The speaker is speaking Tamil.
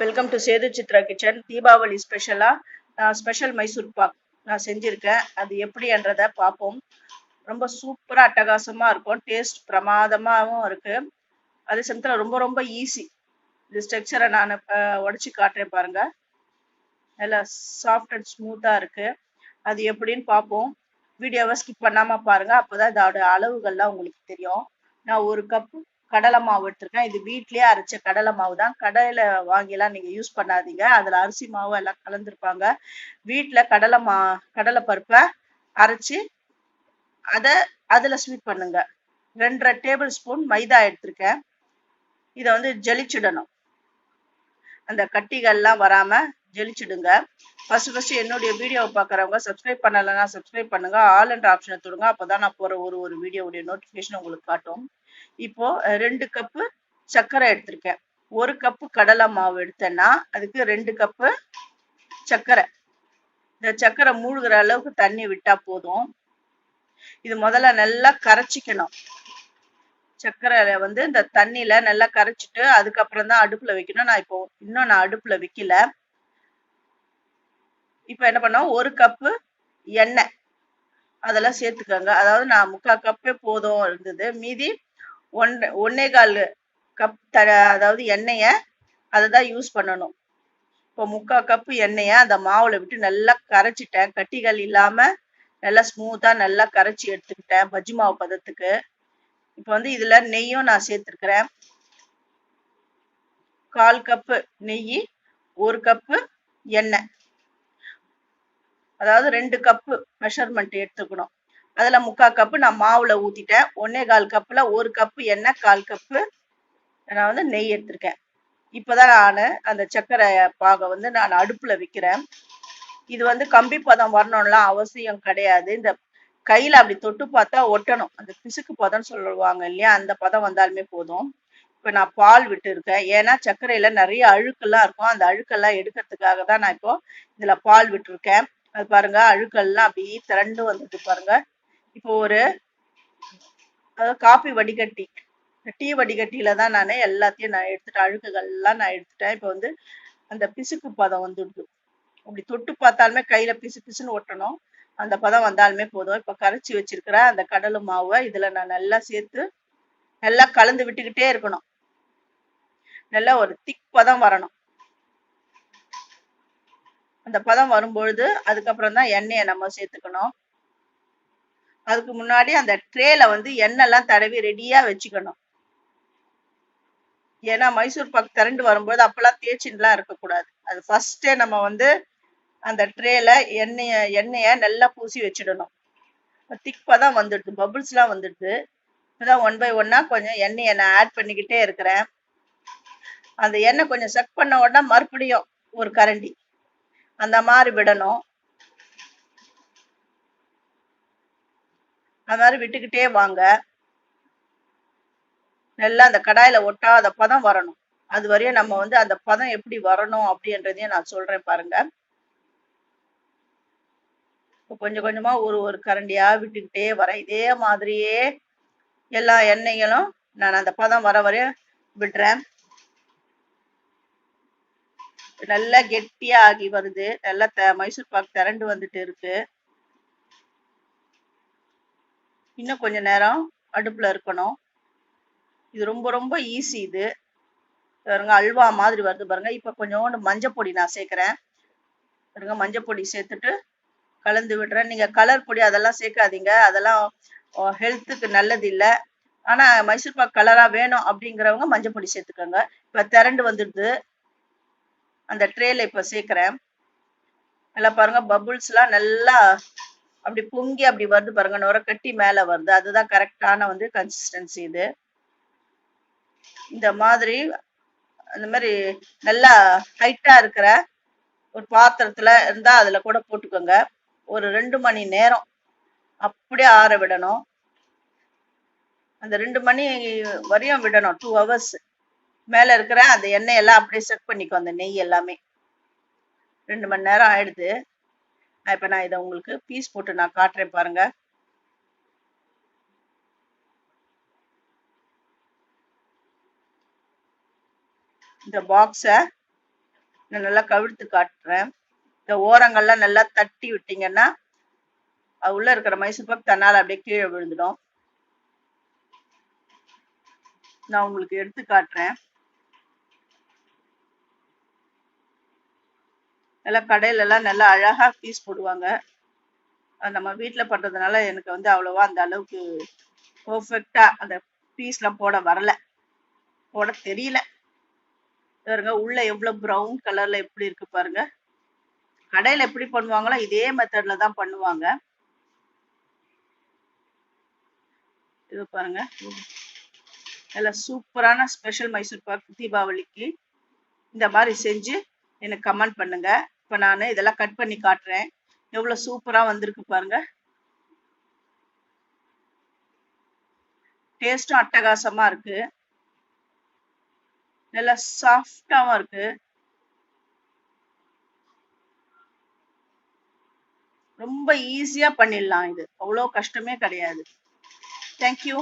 Welcome to Sethu Chitra kitchen. Deepavali special Mysore pak நான் செஞ்சுருக்கேன். அது எப்படின்றத பார்ப்போம். ரொம்ப சூப்பராக அட்டகாசமாக இருக்கும். டேஸ்ட் பிரமாதமாகவும் இருக்கு. அதே சமயத்தில் ரொம்ப ரொம்ப ஈஸி. இது ஸ்ட்ரக்சரை நான் உடச்சி காட்டுறேன் பாருங்க. நல்லா சாஃப்ட் அண்ட் ஸ்மூத்தாக இருக்கு. அது எப்படின்னு பார்ப்போம். வீடியோவை ஸ்கிப் பண்ணாமல் பாருங்க. அப்போதான் இதோட அளவுகள்லாம் உங்களுக்கு தெரியும். நான் ஒரு கப்பு கடலை மாவு எடுத்திருக்கேன். இது வீட்லயே அரைச்ச கடலை மாவு தான். கடையில வாங்கிலாம் நீங்க யூஸ் பண்ணாதீங்க. அதுல அரிசி மாவு எல்லாம் கலந்துருப்பாங்க. வீட்டுல கடலை பருப்பை அரைச்சி அதுல ஸ்வீட் பண்ணுங்க. 2.5 டேபிள் ஸ்பூன் மைதா எடுத்திருக்கேன். இதை வந்து ஜலிச்சிடணும். அந்த கட்டிகள்லாம் வராம ஜலிச்சிடுங்க. ஃபர்ஸ்ட் என்னுடைய வீடியோவை பார்க்குறவங்க சப்ஸ்கிரைப் பண்ணலைன்னா சப்ஸ்கிரைப் பண்ணுங்க. ஆல் என்ற ஆப்ஷனை தொடுங்க. அப்போதான் நான் போற ஒரு வீடியோவுடைய நோட்டிஃபிகேஷன் உங்களுக்கு காட்டும். இப்போ 2 கப்பு சர்க்கரை எடுத்திருக்கேன். 1 கப்பு கடலை மாவு எடுத்தேன்னா அதுக்கு 2 கப்பு சர்க்கரை. இந்த சர்க்கரை மூழ்கிற அளவுக்கு தண்ணி விட்டா போதும். இது முதல்ல நல்லா கரைச்சிக்கணும். சர்க்கரை வந்து இந்த தண்ணியில நல்லா கரைச்சிட்டு அதுக்கப்புறம் தான் அடுப்புல வைக்கணும். நான் அடுப்புல வைக்கல. இப்ப என்ன பண்ணோம், 1 கப்பு எண்ணெய் அதெல்லாம் சேர்த்துக்கோங்க. அதாவது நான் 3/4 கப்பே போதும் இருந்தது. மீதி 1.25 கப் அதாவது எண்ணெய அதை தான் யூஸ் பண்ணணும். இப்போ 3/4 கப்பு எண்ணெய அந்த மாவுல விட்டு நல்லா கரைச்சிட்டேன். கட்டிகள் இல்லாம நல்லா ஸ்மூத்தா நல்லா கரைச்சி எடுத்துக்கிட்டேன் பஜ்ஜி மாவு பதத்துக்கு. இப்போ வந்து இதுல நெய்யும் நான் சேர்த்துருக்கிறேன். 1/4 கப்பு நெய், 1 கப்பு எண்ணெய், அதாவது 2 கப்பு மெஷர்மெண்ட் எடுத்துக்கணும். அதுல 3/4 கப்பு நான் மாவுல ஊத்திட்டேன். 1.25 கப்புல 1 கப்பு எண்ணெய், 1/4 கப்பு நான் வந்து நெய் எடுத்திருக்கேன். இப்பதான் நான் அந்த சர்க்கரை பாகை வந்து நான் அடுப்புல வைக்கிறேன். இது வந்து கம்பி பதம் வரணும்லாம் அவசியம் கிடையாது. இந்த கையில அப்படி தொட்டு பார்த்தா ஒட்டணும். அந்த பிசுக்கு பதம் சொல்லுவாங்க இல்லையா, அந்த பதம் வந்தாலுமே போதும். இப்ப நான் பால் விட்டு இருக்கேன். ஏன்னா சர்க்கரையில நிறைய அழுக்கெல்லாம் இருக்கும். அந்த அழுக்கெல்லாம் எடுக்கிறதுக்காக தான் நான் இப்போ இதுல பால் விட்டுருக்கேன். அது பாருங்க, அழுக்கெல்லாம் அப்படியே திரண்டு வந்துட்டு பாருங்க. இப்போ அதாவது காப்பி வடிகட்டி, டீ வடிகட்டியில தான் நான் எல்லாத்தையும் நான் எடுத்துட்டேன். அழுக்குகள்லாம் நான் எடுத்துட்டேன். இப்போ வந்து அந்த பிசுக்கு பதம் வந்துடுது. அப்படி தொட்டு பார்த்தாலுமே கையில பிசு பிசுன்னு ஒட்டணும். அந்த பதம் வந்தாலுமே போதும். இப்போ கரைச்சி வச்சிருக்கிற அந்த கடலை மாவை இதுல நான் நல்லா சேர்த்து நல்லா கலந்து விட்டுக்கிட்டே இருக்கணும். நல்லா ஒரு திக் பதம் வரணும். அந்த பதம் வரும்பொழுது அதுக்கப்புறம் தான் எண்ணெயை நம்ம சேர்த்துக்கணும். அதுக்கு முன்னாடி அந்த ட்ரேல வந்து எண்ணெய் எல்லாம் தடவி ரெடியா வச்சுக்கணும். ஏன்னா மைசூர் பாக் திரண்டு வரும்போது அப்பெல்லாம் தேய்ச்சின்லாம் இருக்கக்கூடாது. அது ஃபர்ஸ்டே நம்ம வந்து அந்த ட்ரேல எண்ணெய நல்லா பூசி வச்சிடணும். திக் பதம் வந்துடுது, பபுள்ஸ் எல்லாம் வந்துடுது. இப்பதான் 1 by 1 கொஞ்சம் எண்ணெயை நான் ஆட் பண்ணிக்கிட்டே இருக்கிறேன். அந்த எண்ணெய் கொஞ்சம் செக் பண்ண உடனே மறுபடியும் ஒரு கரண்டி அந்த மாதிரி விடணும். அந்த மாதிரி விட்டுக்கிட்டே வாங்க. நல்லா அந்த கடாயில ஒட்டாத பதம் வரணும். அது வரையும் நம்ம வந்து அந்த பதம் எப்படி வரணும் அப்படின்றதையும் நான் சொல்றேன் பாருங்க. கொஞ்சம் கொஞ்சமா ஒரு கரண்டியா விட்டுக்கிட்டே வரேன். இதே மாதிரியே எல்லா எண்ணெய்களும் நான் அந்த பதம் வர வரைய விடுறேன். நல்லா கெட்டியா ஆகி வருது. நல்லா மைசூர் பாக் திரண்டு வந்துட்டு இருக்கு. இன்னும் கொஞ்ச நேரம் அடுப்புல இருக்கணும். இது ரொம்ப ரொம்ப ஈஸி. இது பாருங்க, அல்வா மாதிரி வருது பாருங்க. இப்ப கொஞ்சோண்டு மஞ்சள் பொடி நான் சேர்க்கிறேன். பாருங்க, மஞ்சள் பொடி சேர்த்துட்டு கலந்து விடுறேன். நீங்க கலர் பொடி அதெல்லாம் சேர்க்காதீங்க. அதெல்லாம் ஹெல்த்துக்கு நல்லது இல்லை. ஆனா மைசூர் பாக் கலரா வேணும் அப்படிங்கிறவங்க மஞ்சள் பொடி சேர்த்துக்கோங்க. இப்ப திரண்டு வந்துடுது. அந்த ட்ரேல இப்ப சேர்க்கிறேன். நல்லா பாருங்க, பபுள்ஸ் எல்லாம் நல்லா அப்படி பொங்கி அப்படி வருது பாருங்க. நுர கட்டி மேல வருது. அதுதான் கரெக்டான வந்து கன்சிஸ்டன்சி. இது இந்த மாதிரி அந்த மாதிரி நல்லா ஹைட்டா இருக்கிற ஒரு பாத்திரத்துல இருந்தா அதுல கூட போட்டுக்கோங்க. ஒரு 2 மணி நேரம் அப்படியே ஆற விடணும். அந்த 2 மணி வரையும் விடணும். 2 hours. மேல இருக்கிற அந்த எண்ணெய் எல்லாம் அப்படியே செட் பண்ணிக்கோ. அந்த நெய் எல்லாமே 2 மணி நேரம் ஆயிடுது. இப்ப நான் இதை உங்களுக்கு பீஸ் போட்டு நான் காட்டுறேன் பாருங்க. இந்த பாக்ஸ நான் நல்லா கவிழ்த்து காட்டுறேன். இந்த ஓரங்கள்லாம் நல்லா தட்டி விட்டீங்கன்னா அது உள்ள இருக்கிற மைசூர் பாக் தன்னால அப்படியே கீழே விழுந்துடும். நான் உங்களுக்கு எடுத்து காட்டுறேன். நல்லா கடையில எல்லாம் நல்லா அழகா பீஸ் போடுவாங்க. நம்ம வீட்டுல பண்றதுனால எனக்கு வந்து அவ்வளவா அந்த அளவுக்கு பெர்ஃபெக்ட்டா அந்த பீஸ்லாம் போட தெரியல. பாருங்க உள்ள எவ்வளவு ப்ரௌன் கலர்ல எப்படி இருக்கு பாருங்க. கடையில எப்படி பண்ணுவாங்களோ இதே மெத்தட்ல தான் பண்ணுவாங்க. இது பாருங்க நல்ல சூப்பரான ஸ்பெஷல் மைசூர் பாக் தீபாவளிக்கு இந்த மாதிரி செஞ்சு எனக்கு கமெண்ட் பண்ணுங்க. இப்ப நான் இதெல்லாம் கட் பண்ணி காட்டுறேன். எவ்வளவு சூப்பரா வந்திருக்கு பாருங்க. டேஸ்டும் அட்டகாசமா இருக்கு. நல்லா சாஃப்டாவும் இருக்கு. ரொம்ப ஈஸியா பண்ணிடலாம். இது அவ்வளோ கஷ்டமே கிடையாது. தேங்க்யூ.